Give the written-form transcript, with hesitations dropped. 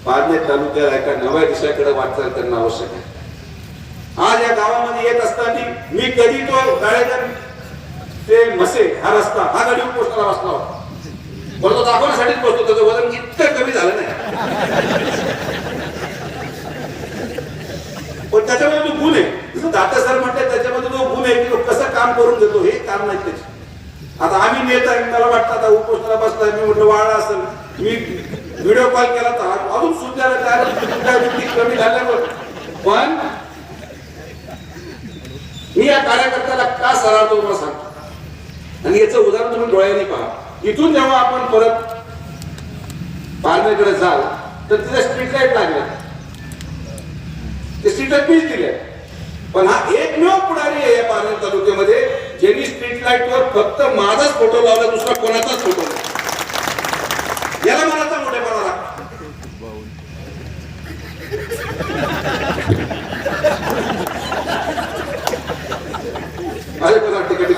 पारनेर तालुक्याला एका नव्या दिशेकडे वाटचाल करणं आवश्यक आहे. आज या गावामध्ये येत असताना मी कधी तो गाड्याचा ते मसे हा रस्ता हा गाडी उपोषणाला बसला होता. पण तो दाखवण्यासाठीच बसतो, त्याचं वजन इतकं कमी झालं नाही. पण त्याच्यामध्ये जो गुण आहे, जसं दाता सर म्हणतात, त्याच्यामध्ये जो गुण आहे की तो कसं काम करून घेतो हे काम नाही त्याचे. आता आम्ही नेता आहे, मला वाटतं आता उपोषणाला बसताय, मी म्हटलं वाळा असेल, मी व्हिडिओ कॉल केला तर अजून सुद्धा कमी झाल्यावर. पण मी या कार्यकर्त्याला का सरावतो मला सांगतो, आणि याचं उदाहरण तुम्ही डोळ्यांनी पहा. इथून जेव्हा आपण परत पारनेरकडे जाल तर तिथे स्ट्रीट लाईट लागल्या, ते स्ट्रीट लाईट मीच दिले. पण हा एकमेव पुढारी आहे या पारनेर तालुक्यामध्ये ज्यांनी स्ट्रीट लाईटवर फक्त माझाच फोटो लावला, दुसरा कोणाचाच फोटो नाही. याला मला मोठेपणा लागतो. अरे पण तिकीट